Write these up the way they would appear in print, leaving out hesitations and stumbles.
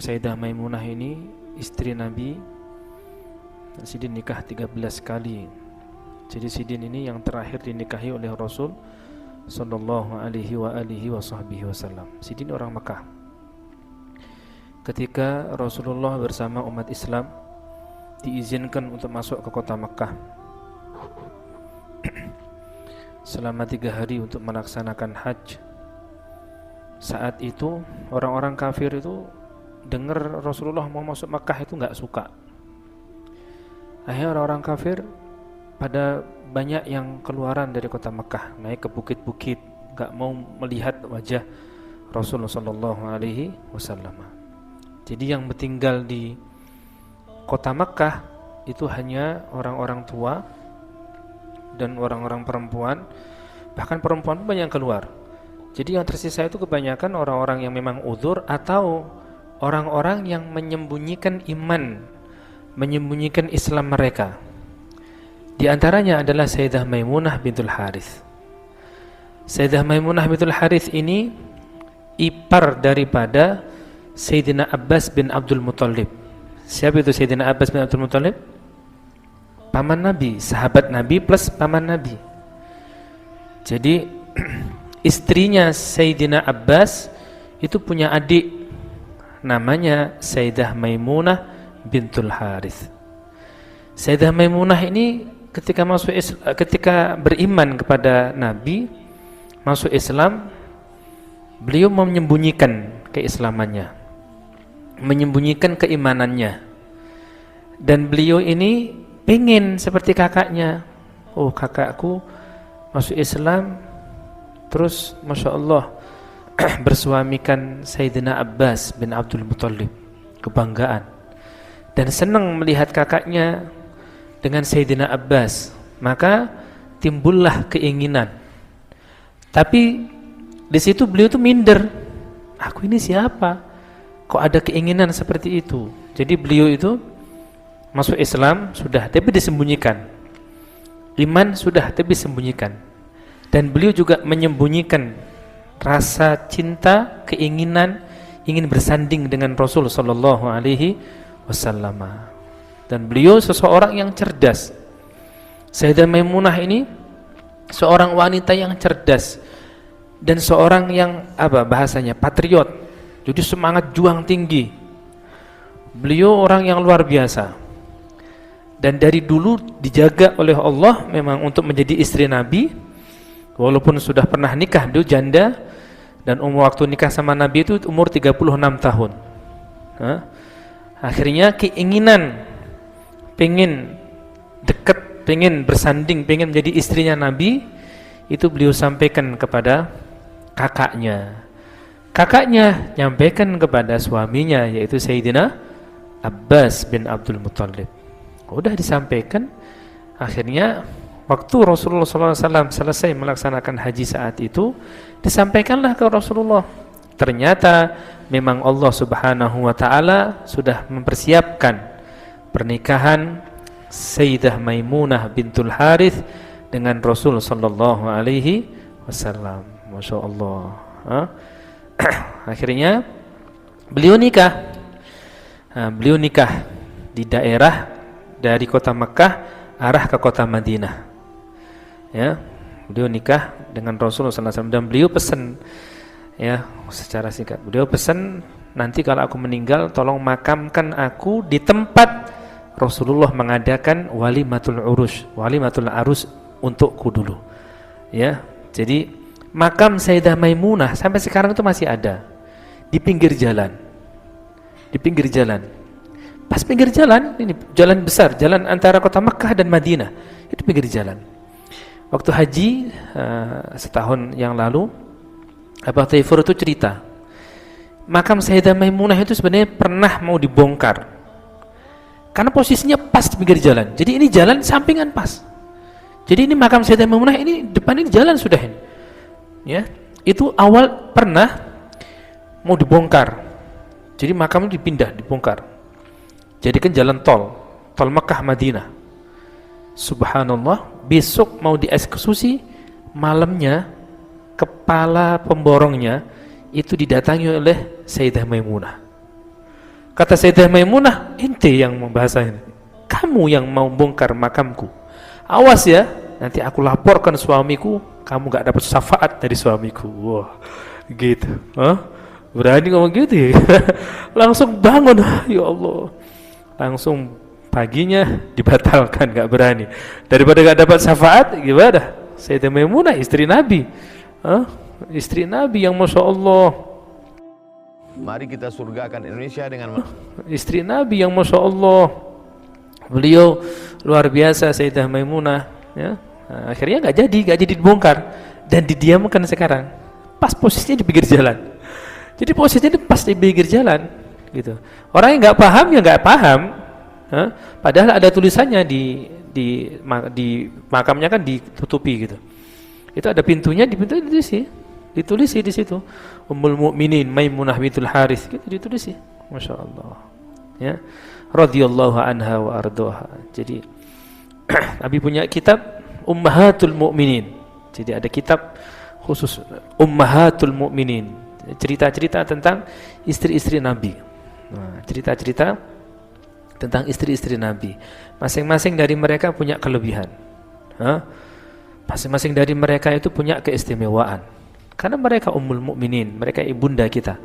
Sayyidah Maimunah ini istri Nabi. Sidin nikah 13 kali. Jadi Sidin ini yang terakhir dinikahi oleh Rasul sallallahu alaihi wasallam. Sidin orang Mekah. Ketika Rasulullah bersama umat Islam diizinkan untuk masuk ke kota Mekah selama 3 hari untuk melaksanakan haji. Saat itu orang-orang kafir itu dengar Rasulullah mau masuk Makkah itu nggak suka. Akhirnya orang-orang kafir pada banyak yang keluaran dari kota Makkah, naik ke bukit-bukit, nggak mau melihat wajah Rasulullah Sallallahu Alaihi Wasallam. Jadi yang tinggal di kota Makkah itu hanya orang-orang tua dan orang-orang perempuan, bahkan perempuan banyak yang keluar. Jadi yang tersisa itu kebanyakan orang-orang yang memang uzur atau orang-orang yang menyembunyikan iman, menyembunyikan Islam mereka. Di antaranya adalah Sayyidah Maimunah bintul Harith. Sayyidah Maimunah bintul Harith ini ipar daripada Sayyidina Abbas bin Abdul Muttalib. Siapa itu Sayyidina Abbas bin Abdul Muttalib? Paman Nabi, sahabat Nabi plus paman Nabi. Jadi istrinya Sayyidina Abbas itu punya adik namanya Sayyidah Maimunah bintul Harith. Sayyidah Maimunah ini ketika beriman kepada Nabi, masuk Islam, beliau menyembunyikan keislamannya, menyembunyikan keimanannya. Dan beliau ini pengen seperti kakaknya. Oh, kakakku masuk Islam, terus Masya Allah bersuamikan Sayyidina Abbas bin Abdul Muttalib. Kebanggaan. Dan senang melihat kakaknya dengan Sayyidina Abbas. Maka timbullah keinginan. Tapi di situ beliau tuh minder. Aku ini siapa? Kok ada keinginan seperti itu? Jadi beliau itu masuk Islam sudah, tapi disembunyikan. Iman sudah, tapi disembunyikan. Dan beliau juga menyembunyikan rasa cinta, keinginan ingin bersanding dengan Rasul sallallahu alaihi wasallam. Dan beliau seseorang yang cerdas. Sayyidah Maimunah ini seorang wanita yang cerdas dan seorang yang bahasanya patriot. Jadi semangat juang tinggi. Beliau orang yang luar biasa. Dan dari dulu dijaga oleh Allah memang untuk menjadi istri Nabi. Walaupun sudah pernah nikah, dia janda, dan umur waktu nikah sama Nabi itu umur 36 tahun. Akhirnya keinginan pengen dekat, pengen bersanding, pengen menjadi istrinya Nabi, itu beliau sampaikan kepada kakaknya. Kakaknya nyampaikan kepada suaminya, yaitu Sayyidina Abbas bin Abdul Muttalib. Udah disampaikan. Akhirnya waktu Rasulullah SAW selesai melaksanakan haji saat itu, disampaikanlah ke Rasulullah. Ternyata memang Allah Subhanahu wa Ta'ala sudah mempersiapkan pernikahan Sayyidah Maimunah bintul Harith dengan Rasul sallallahu alaihi wasallam. Masya Allah. Akhirnya beliau nikah. Beliau nikah di daerah dari kota Mekah arah ke kota Madinah. Ya, beliau nikah dengan Rasulullah SAW dan beliau pesan, ya, secara singkat, beliau pesan, nanti kalau aku meninggal tolong makamkan aku di tempat Rasulullah mengadakan walimatul arus untukku dulu. Ya, jadi makam Sayyidah Maimunah sampai sekarang itu masih ada di pinggir jalan. Di pinggir jalan. Pas pinggir jalan, ini jalan besar, jalan antara kota Mekah dan Madinah. Itu pinggir jalan. Waktu haji setahun yang lalu, Abu Taifur itu cerita, makam Sayyidah Maimunah itu sebenarnya pernah mau dibongkar karena posisinya pas di pinggir jalan. Jadi ini jalan sampingan pas. Jadi ini makam Sayyidah Maimunah, ini depan ini jalan sudah ini. Ya, itu awal pernah mau dibongkar. Jadi makamnya dipindah, dibongkar. Jadikan jalan tol Mekah Madinah. Subhanallah, besok mau dieksekusi, malamnya kepala pemborongnya itu didatangi oleh Sayyidah Maimunah. Kata Sayyidah Maimunah, ente yang membahas ini, kamu yang mau bongkar makamku, awas ya, nanti aku laporkan suamiku, kamu gak dapat syafaat dari suamiku. Wah, gitu. Berani ngomong gitu ya? Langsung bangun, ya Allah, langsung paginya dibatalkan, gak berani. Daripada gak dapat syafaat, gimana? Sayyidah Maimunah istri Nabi, istri Nabi yang Masya Allah. Mari kita surgakan Indonesia dengan istri Nabi yang Masya Allah. Beliau luar biasa, Sayyidah Maimunah, ya. Nah, akhirnya gak jadi dibongkar dan didiamkan sekarang. Pas posisinya di pinggir jalan. Jadi posisinya pas di pinggir jalan, gitu. Orang yang nggak paham ya nggak paham. Padahal ada tulisannya di makamnya kan ditutupi gitu. Itu ada pintunya, di pintu ditulis di situ. Ummul Mukminin Maimunah bintul Harits, gitu ditulis sih. Masya Allah. Ya, radhiyallahu anha wa ardhaha. Jadi Nabi punya kitab Ummahatul Mukminin. Jadi ada kitab khusus Ummahatul Mukminin, cerita-cerita tentang istri-istri Nabi. Nah, cerita-cerita tentang istri-istri Nabi. Masing-masing dari mereka punya kelebihan. Masing-masing dari mereka itu punya keistimewaan. Karena mereka ummul mukminin, mereka ibunda kita.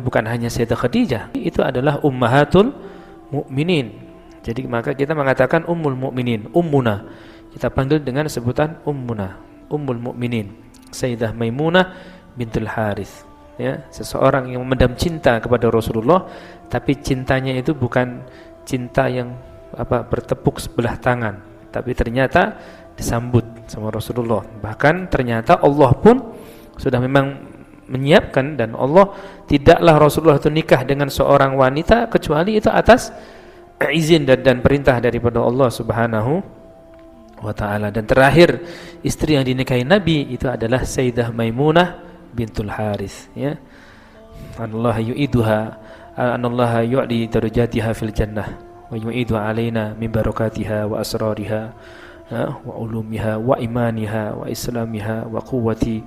Bukan hanya Sayyidah Khadijah, itu adalah ummahatul mukminin. Jadi maka kita mengatakan ummul mukminin, ummuna. Kita panggil dengan sebutan ummuna, ummul mukminin, Sayyidah Maimunah bintul Harits. Ya, seseorang yang memendam cinta kepada Rasulullah, tapi cintanya itu bukan cinta yang bertepuk sebelah tangan, tapi ternyata disambut sama Rasulullah. Bahkan ternyata Allah pun sudah memang menyiapkan, dan Allah tidaklah Rasulullah itu nikah dengan seorang wanita kecuali itu atas izin dan perintah daripada Allah Subhanahu wa ta'ala. Dan terakhir istri yang dinikahi Nabi itu adalah Sayyidah Maimunah bintul Harits, ya. Allah yu'iduha, anallaha yu'li darajatiha fil jannah wa yu'idu alaina min barakatiha wa asrariha wa ulumiha wa imaniha wa islamiha wa quwwati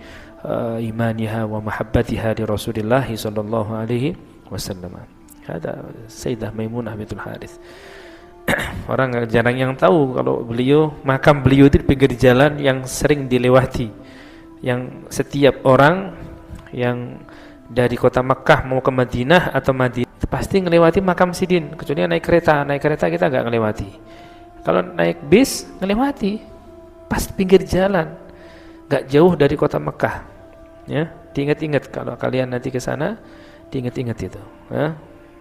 imaniha wa mahabbatiha li Rasulillah sallallahu alaihi wasallam. Ada Sayyidah Maimunah bintul Harits. Orang jarang yang tahu kalau makam beliau itu di pinggir jalan yang sering dilewati, yang setiap orang yang dari kota Makkah mau ke Madinah atau Madinah pasti ngelewati makam Sidin, kecuali naik kereta kita nggak ngelewati. Kalau naik bis ngelewati pas pinggir jalan, nggak jauh dari kota Makkah, ya. Diingat-ingat kalau kalian nanti ke sana, diingat-ingat itu, ya.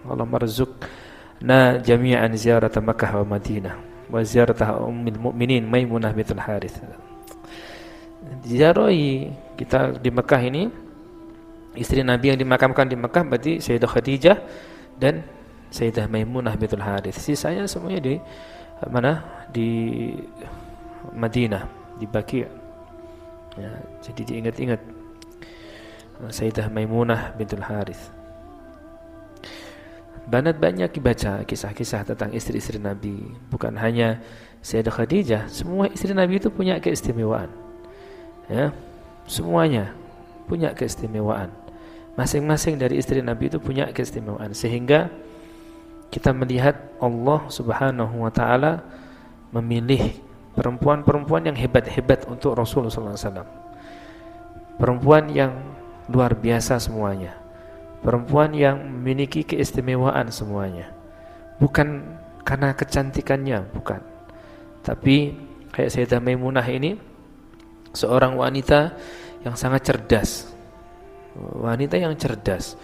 Allah marzuqna jami'an ziyarat Makkah wa Madinah wa ziyarat ummul mukminin Maimunah bintul Harits. Ziarahi kita di Mekah ini, istri Nabi yang dimakamkan di Mekah berarti Sayyidah Khadijah dan Sayyidah Maimunah bintul Harits. Sisanya semuanya di mana? Di Madinah, di Baqi'. Ya, jadi diingat-ingat Sayyidah Maimunah bintul Harits. Banyak dibaca kisah-kisah tentang istri-istri Nabi. Bukan hanya Sayyidah Khadijah, semua istri Nabi itu punya keistimewaan. Ya, semuanya punya keistimewaan. Masing-masing dari istri Nabi itu punya keistimewaan, sehingga kita melihat Allah Subhanahu wa ta'ala memilih perempuan-perempuan yang hebat-hebat untuk Rasulullah SAW. Perempuan yang luar biasa semuanya, perempuan yang memiliki keistimewaan semuanya. Bukan karena kecantikannya, bukan, tapi kayak Sayyidah Maimunah ini seorang wanita yang sangat cerdas, wanita yang cerdas,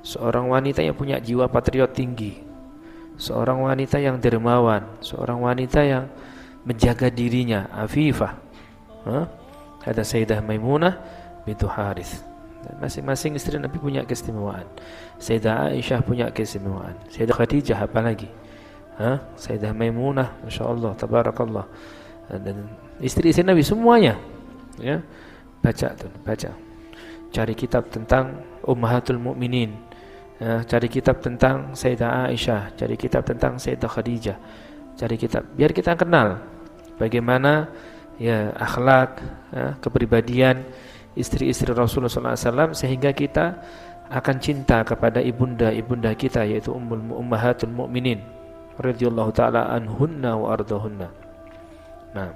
seorang wanita yang punya jiwa patriot tinggi, seorang wanita yang dermawan, seorang wanita yang menjaga dirinya, afifah. Ada Sayyidah Maimunah bintul Harits. Masing-masing istri Nabi punya keistimewaan. Sayyidah Aisyah punya keistimewaan, Sayyidah Khadijah apalagi, Sayyidah Maimunah, Masya Allah, tabarakallah. Dan istri-istri Nabi semuanya, ya. Baca, cari kitab tentang Ummahatul Mukminin, ya. Cari kitab tentang Sayyidah Aisyah, cari kitab tentang Sayyidah Khadijah, cari kitab biar kita kenal bagaimana, ya, akhlak, ya, kepribadian istri-istri Rasulullah SAW, sehingga kita akan cinta kepada ibunda kita, yaitu ummahatul mukminin radhiyallahu taala anhunna wa ardahunna. Nah,